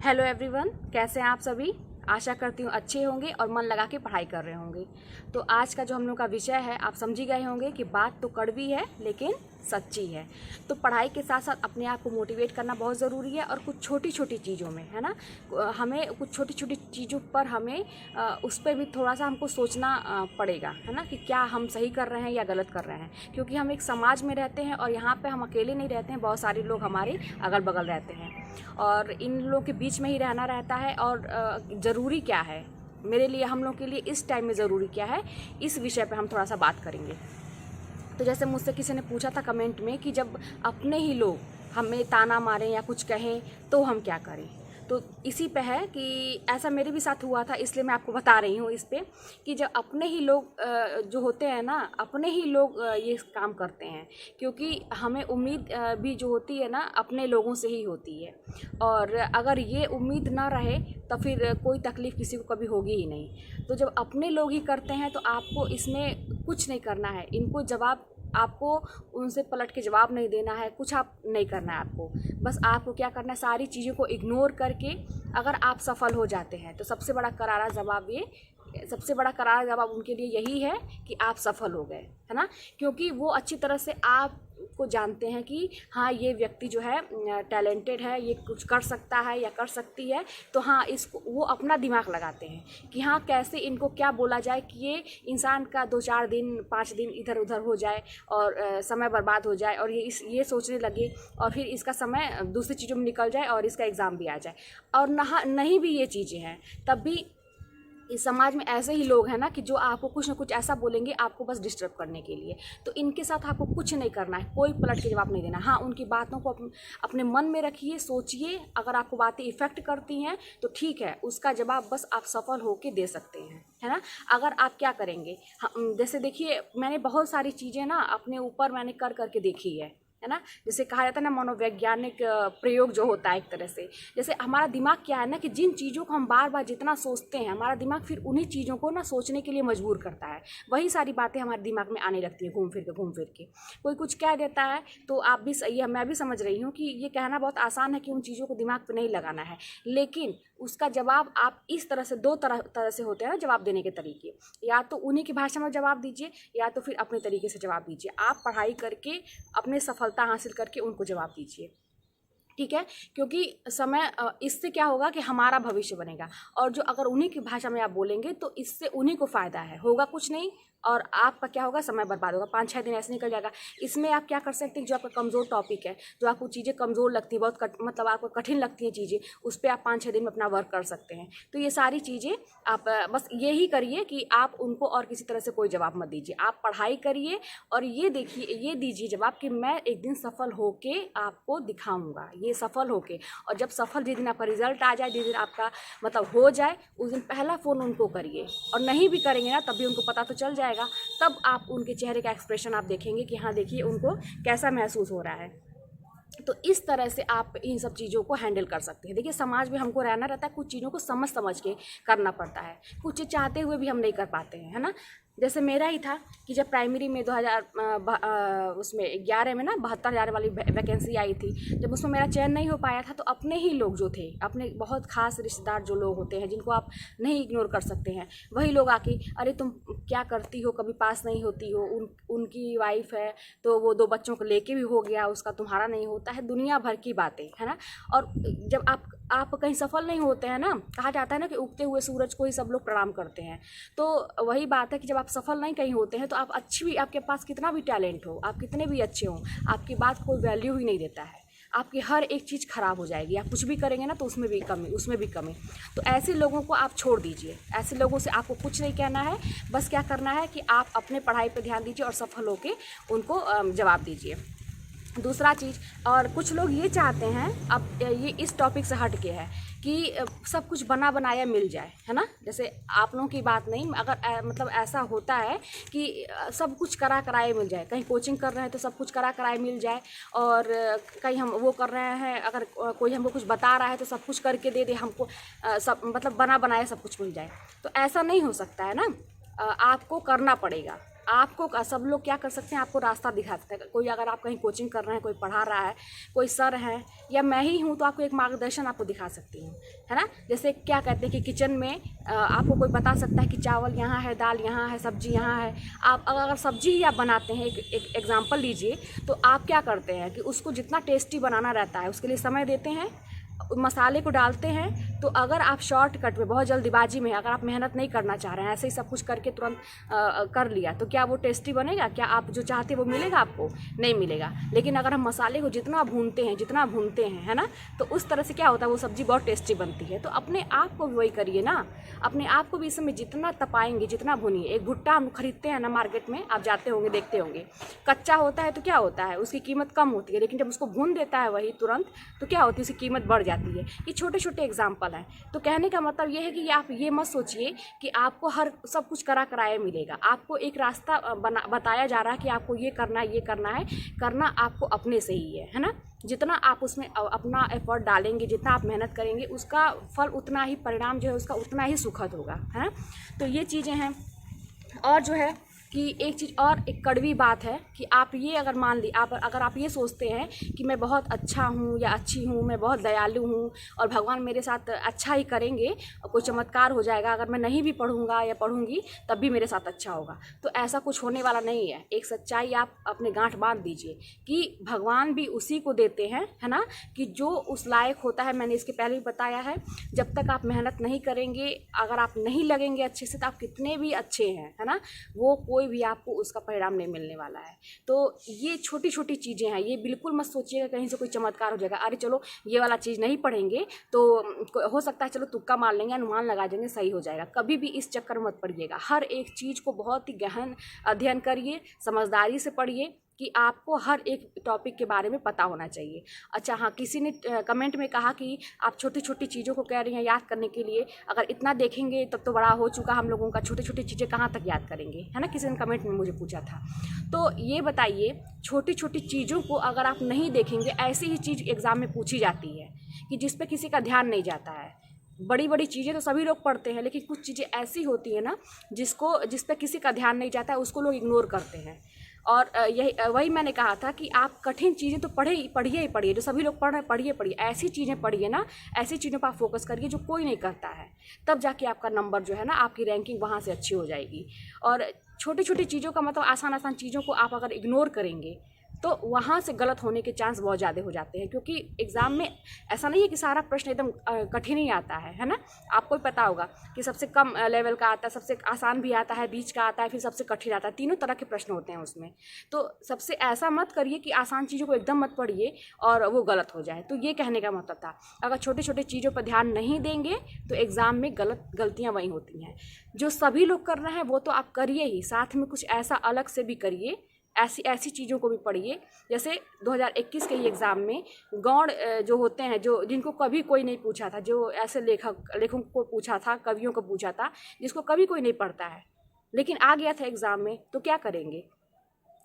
Hello everyone, कैसे हैं आप सभी। आशा करती हूँ अच्छे होंगे और मन लगा के पढ़ाई कर रहे होंगे। तो आज का जो हम लोग का विषय है, आप समझ ही गए होंगे कि बात तो कड़वी है लेकिन सच्ची है। तो पढ़ाई के साथ साथ अपने आप को मोटिवेट करना बहुत ज़रूरी है और कुछ छोटी छोटी चीज़ों में, है ना, हमें कुछ छोटी छोटी चीज़ों पर हमें उस पर भी थोड़ा सा हमको सोचना पड़ेगा, है ना, कि क्या हम सही कर रहे हैं या गलत कर रहे हैं। क्योंकि हम एक समाज में रहते हैं और यहाँ पे हम अकेले नहीं रहते हैं, बहुत सारे लोग हमारे अगल बगल रहते हैं और इन लोगों के बीच में ही रहना रहता है। और ज़रूरी क्या है मेरे लिए, हम लोग के लिए इस टाइम में ज़रूरी क्या है, इस विषय पे हम थोड़ा सा बात करेंगे। तो जैसे मुझसे किसी ने पूछा था कमेंट में कि जब अपने ही लोग हमें ताना मारें या कुछ कहें तो हम क्या करें। तो इसी पे है कि ऐसा मेरे भी साथ हुआ था, इसलिए मैं आपको बता रही हूँ इस पे कि जब अपने ही लोग जो होते हैं ना, अपने ही लोग ये काम करते हैं। क्योंकि हमें उम्मीद भी जो होती है ना, अपने लोगों से ही होती है। और अगर ये उम्मीद ना रहे तो फिर कोई तकलीफ़ किसी को कभी होगी ही नहीं। तो जब अपने लोग ही करते हैं तो आपको इसमें कुछ नहीं करना है। इनको जवाब, आपको उनसे पलट के जवाब नहीं देना है, कुछ आप नहीं करना है आपको। बस आपको क्या करना है, सारी चीज़ों को इग्नोर करके अगर आप सफल हो जाते हैं तो सबसे बड़ा करारा जवाब उनके लिए यही है कि आप सफल हो गए, है ना। क्योंकि वो अच्छी तरह से आपको जानते हैं कि हाँ, ये व्यक्ति जो है टैलेंटेड है, ये कुछ कर सकता है या कर सकती है। तो हाँ, इसको वो अपना दिमाग लगाते हैं कि हाँ, कैसे इनको क्या बोला जाए कि ये इंसान का 2-4 दिन 5 दिन इधर उधर हो जाए और समय बर्बाद हो जाए और ये सोचने लगे और फिर इसका समय दूसरी चीज़ों में निकल जाए और इसका एग्ज़ाम भी आ जाए। और नहीं भी ये चीज़ें हैं तब भी इस समाज में ऐसे ही लोग हैं ना कि जो आपको कुछ ना कुछ ऐसा बोलेंगे आपको बस डिस्टर्ब करने के लिए। तो इनके साथ आपको कुछ नहीं करना है, कोई पलट के जवाब नहीं देना। हाँ, उनकी बातों को अपने मन में रखिए, सोचिए। अगर आपको बातें इफ़ेक्ट करती हैं तो ठीक है, उसका जवाब बस आप सफल होके दे सकते हैं, है ना। अगर आप क्या करेंगे, जैसे देखिए, मैंने बहुत सारी चीज़ें ना अपने ऊपर मैंने कर करके देखी है ना। जैसे कहा जाता है ना, मनोवैज्ञानिक प्रयोग जो होता है एक तरह से, जैसे हमारा दिमाग क्या है ना कि जिन चीज़ों को हम बार बार जितना सोचते हैं, हमारा दिमाग फिर उन्हीं चीज़ों को ना सोचने के लिए मजबूर करता है। वही सारी बातें हमारे दिमाग में आने लगती है घूम फिर के। कोई कुछ कह देता है तो आप भी सही है, मैं भी समझ रही हूँ कि ये कहना बहुत आसान है कि उन चीज़ों को दिमाग पर नहीं लगाना है, लेकिन उसका जवाब आप इस तरह से, दो तरह से होते हैं ना जवाब देने के तरीके। या तो उन्हीं की भाषा में जवाब दीजिए या तो फिर अपने तरीके से जवाब दीजिए। आप पढ़ाई करके अपने सफलता हासिल करके उनको जवाब दीजिए, ठीक है। क्योंकि इससे क्या होगा कि हमारा भविष्य बनेगा। और जो अगर उन्हीं की भाषा में आप बोलेंगे तो इससे उन्हीं को फ़ायदा है, होगा कुछ नहीं। और आपका क्या होगा, समय बर्बाद होगा, 5-6 दिन ऐसे निकल जाएगा। इसमें आप क्या कर सकते हैं, जो आपका कमज़ोर टॉपिक है, जो आपको चीज़ें कमज़ोर लगती है, बहुत मतलब आपको कठिन लगती हैं चीज़ें, उस पर आप 5-6 दिन में अपना वर्क कर सकते हैं। तो ये सारी चीज़ें आप बस यही करिए कि आप उनको और किसी तरह से कोई जवाब मत दीजिए। आप पढ़ाई करिए और ये देखिए, ये दीजिए जवाब कि मैं एक दिन सफल होके आपको दिखाऊंगा, ये सफल होके। और जब सफल, जिस दिन आपका रिजल्ट आ जाए, जिस दिन आपका मतलब हो जाए, उस दिन पहला फ़ोन उनको करिए। और नहीं भी करेंगे ना तब भी उनको पता तो चल जाएगा। तब आप उनके चेहरे का एक्सप्रेशन आप देखेंगे कि हाँ, देखिए उनको कैसा महसूस हो रहा है। तो इस तरह से आप इन सब चीज़ों को हैंडल कर सकते हैं। देखिए, समाज में हमको रहना रहता है, कुछ चीज़ों को समझ समझ के करना पड़ता है, कुछ चाहते हुए भी हम नहीं कर पाते हैं, है ना। जैसे मेरा ही था कि जब प्राइमरी में 2011 में ना 72,000 वाली वैकेंसी आई थी, जब उसमें मेरा चयन नहीं हो पाया था तो अपने ही लोग जो थे, अपने बहुत खास रिश्तेदार जो लोग होते हैं जिनको आप नहीं इग्नोर कर सकते हैं, वही लोग आके, अरे तुम क्या करती हो, कभी पास नहीं होती हो, उनकी वाइफ है तो वो 2 बच्चों को लेके भी हो गया, उसका तुम्हारा नहीं होता है, दुनिया भर की बातें, है ना। और जब आप कहीं सफल नहीं होते हैं ना, कहा जाता है ना कि उगते हुए सूरज को ही सब लोग प्रणाम करते हैं। तो वही बात है कि जब आप सफल नहीं कहीं होते हैं तो आप अच्छी भी, आपके पास कितना भी टैलेंट हो, आप कितने भी अच्छे हों, आपकी बात कोई वैल्यू ही नहीं देता है। आपकी हर एक चीज़ खराब हो जाएगी, आप कुछ भी करेंगे ना तो उसमें भी कमी। तो ऐसे लोगों को आप छोड़ दीजिए, ऐसे लोगों से आपको कुछ नहीं कहना है। बस क्या करना है कि आप अपने पढ़ाई पर ध्यान दीजिए और सफल होकर उनको जवाब दीजिए। दूसरा चीज़, और कुछ लोग ये चाहते हैं, अब ये इस टॉपिक से हट के है कि सब कुछ बना बनाया मिल जाए, है ना। जैसे आप लोगों की बात नहीं, अगर मतलब ऐसा होता है कि सब कुछ करा कराए मिल जाए, कहीं कोचिंग कर रहे हैं तो सब कुछ करा कराए मिल जाए, और कहीं हम वो कर रहे हैं, अगर कोई हमको कुछ बता रहा है तो सब कुछ करके दे दे हमको, सब मतलब बना बनाया सब कुछ मिल जाए। तो ऐसा नहीं हो सकता है ना, आपको करना पड़ेगा। आपको सब लोग क्या कर सकते हैं, आपको रास्ता दिखा सकते हैं। कोई अगर आप कहीं कोचिंग कर रहे हैं, कोई पढ़ा रहा है, कोई सर है या मैं ही हूँ, तो आपको एक मार्गदर्शन आपको दिखा सकती हूँ, है ना। जैसे क्या कहते हैं कि किचन में आपको कोई बता सकता है कि चावल यहाँ है, दाल यहाँ है, सब्जी यहाँ है। आप अगर सब्जी ही आप बनाते हैं, एक एग्जाम्पल लीजिए, तो आप क्या करते हैं कि उसको जितना टेस्टी बनाना रहता है उसके लिए समय देते हैं, मसाले को डालते हैं। तो अगर आप शॉर्टकट में, बहुत जल्दीबाजी में, अगर आप मेहनत नहीं करना चाह रहे हैं, ऐसे ही सब कुछ करके तुरंत कर लिया, तो क्या वो टेस्टी बनेगा? क्या आप जो चाहते हैं वो मिलेगा आपको? नहीं मिलेगा। लेकिन अगर हम मसाले को जितना भूनते हैं, है ना, तो उस तरह से क्या होता है, वो सब्ज़ी बहुत टेस्टी बनती है। तो अपने आप को भी वही करिए ना, अपने आप को भी इस समय जितना तपाएंगे, जितना भूनिए। एक भुट्टा हम खरीदते हैं ना मार्केट में, आप जाते होंगे, देखते होंगे, कच्चा होता है तो क्या होता है, उसकी कीमत कम होती है, लेकिन जब उसको भून देता है वही तुरंत, तो क्या होती है, उसकी कीमत बढ़ जाती है। ये छोटे छोटे एग्जाम्पल हैं। तो कहने का मतलब ये है कि आप ये मत सोचिए कि आपको हर सब कुछ कराया मिलेगा। आपको एक रास्ता बताया जा रहा है कि आपको ये करना है, करना आपको अपने से ही है ना। जितना आप उसमें अपना एफर्ट डालेंगे, जितना आप मेहनत करेंगे, उसका फल उतना ही, परिणाम जो है उसका उतना ही सुखद होगा, है ना। तो ये चीज़ें हैं। और जो है कि एक चीज़ और, एक कड़वी बात है कि आप ये अगर मान ली, अगर आप ये सोचते हैं कि मैं बहुत अच्छा हूँ या अच्छी हूँ, मैं बहुत दयालु हूँ और भगवान मेरे साथ अच्छा ही करेंगे और कोई चमत्कार हो जाएगा, अगर मैं नहीं भी पढ़ूँगा या पढ़ूँगी तब भी मेरे साथ अच्छा होगा, तो ऐसा कुछ होने वाला नहीं है। एक सच्चाई आप अपने गांठ बांध दीजिए कि भगवान भी उसी को देते हैं, है ना, कि जो उस लायक होता है। मैंने इसके पहले भी बताया है, जब तक आप मेहनत नहीं करेंगे, अगर आप नहीं लगेंगे अच्छे से, तो आप कितने भी अच्छे हैं, है ना, वो कोई भी आपको उसका परिणाम नहीं मिलने वाला है। तो ये छोटी छोटी चीज़ें हैं, ये बिल्कुल मत सोचिएगा कहीं से कोई चमत्कार हो जाएगा। अरे चलो ये वाला चीज़ नहीं पढ़ेंगे तो हो सकता है, चलो तुक्का मार लेंगे, अनुमान लगा देंगे, सही हो जाएगा। कभी भी इस चक्कर में मत पड़िएगा। हर एक चीज़ को बहुत ही गहन अध्ययन करिए, समझदारी से पढ़िए कि आपको हर एक टॉपिक के बारे में पता होना चाहिए। अच्छा हाँ, किसी ने कमेंट में कहा कि आप छोटी छोटी चीज़ों को कह रही हैं याद करने के लिए, अगर इतना देखेंगे तब तो बड़ा हो चुका हम लोगों का, छोटी छोटी चीज़ें कहाँ तक याद करेंगे, है ना। किसी ने कमेंट में मुझे पूछा था। तो ये बताइए, छोटी छोटी चीज़ों को अगर आप नहीं देखेंगे, ऐसी ही चीज़ एग्ज़ाम में पूछी जाती है कि जिस पर किसी का ध्यान नहीं जाता है। बड़ी बड़ी चीज़ें तो सभी लोग पढ़ते हैं, लेकिन कुछ चीज़ें ऐसी होती हैं ना जिस पर किसी का ध्यान नहीं जाता है, उसको लोग इग्नोर करते हैं। और यही वही मैंने कहा था कि आप कठिन चीज़ें तो पढ़िए ही पढ़िए, जो सभी लोग पढ़ रहे हैं पढ़िए, ऐसी चीज़ें पढ़िए ना, ऐसी चीज़ों पर आप फोकस करिए जो कोई नहीं करता है, तब जाके आपका नंबर जो है ना, आपकी रैंकिंग वहाँ से अच्छी हो जाएगी। और छोटी छोटी चीज़ों का मतलब, आसान चीज़ों को आप अगर इग्नोर करेंगे तो वहाँ से गलत होने के चांस बहुत ज़्यादा हो जाते हैं। क्योंकि एग्ज़ाम में ऐसा नहीं है कि सारा प्रश्न एकदम कठिन ही आता है ना। आपको भी पता होगा कि सबसे कम लेवल का आता है, सबसे आसान भी आता है, बीच का आता है, फिर सबसे कठिन आता है। तीनों तरह के प्रश्न होते हैं उसमें। तो सबसे ऐसा मत करिए कि आसान चीज़ों को एकदम मत पढ़िए और वो गलत हो जाए। तो ये कहने का मतलब था, अगर छोटे छोटे चीज़ों पर ध्यान नहीं देंगे तो एग्ज़ाम में गलतियाँ वहीं होती हैं। जो सभी लोग कर रहे हैं वो तो आप करिए ही, साथ में कुछ ऐसा अलग से भी करिए, ऐसी चीज़ों को भी पढ़िए। जैसे 2021 के ही एग्ज़ाम में गौड़ जो होते हैं, जो जिनको कभी कोई नहीं पूछा था, जो ऐसे लेखकों को पूछा था, कवियों को पूछा था, जिसको कभी कोई नहीं पढ़ता है, लेकिन आ गया था एग्ज़ाम में, तो क्या करेंगे?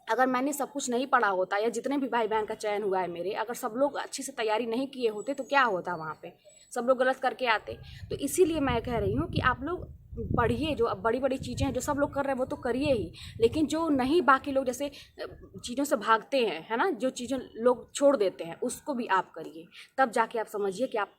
अगर मैंने सब कुछ नहीं पढ़ा होता, या जितने भी भाई बहन का चयन हुआ है मेरे, अगर सब लोग अच्छे से तैयारी नहीं किए होते तो क्या होता वहाँ पे? सब लोग गलत करके आते। तो इसीलिए मैं कह रही हूँ कि आप लोग पढ़िए, जो अब बड़ी बड़ी चीज़ें हैं जो सब लोग कर रहे हैं वो तो करिए ही, लेकिन जो नहीं, बाकी लोग जैसे चीज़ों से भागते हैं, है ना, जो चीज़ें लोग छोड़ देते हैं, उसको भी आप करिए। तब जाके आप समझिए कि आप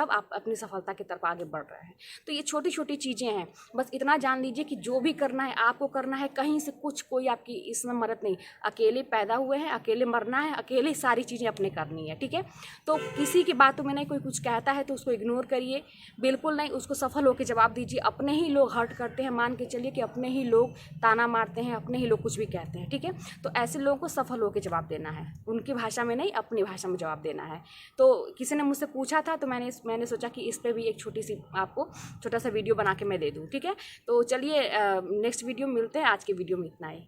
आप अपनी सफलता की तरफ आगे बढ़ रहे हैं। तो ये छोटी छोटी चीज़ें हैं, बस इतना जान लीजिए कि जो भी करना है आपको करना है, कहीं से कोई आपकी इसमें मदद नहीं। अकेले पैदा हुए हैं, अकेले मरना है, अकेले सारी चीज़ें अपने करनी है, ठीक है। तो किसी की बातों में नहीं, कोई कुछ कहता है तो उसको इग्नोर करिए, बिल्कुल नहीं, उसको सफल होकर जवाब दीजिए। अपने ही लोग हर्ट करते हैं, मान के चलिए कि अपने ही लोग ताना मारते हैं, अपने ही लोग कुछ भी कहते हैं, ठीक है। तो ऐसे लोगों को सफल होकर जवाब देना है, उनकी भाषा में नहीं, अपनी भाषा में जवाब देना है। तो किसी ने मुझसे पूछा था, तो मैंने सोचा कि इस पर भी एक आपको छोटा सा वीडियो बना के मैं दे दूँ, ठीक है। तो चलिए नेक्स्ट वीडियो मिलते हैं, आज की वीडियो में इतना ही।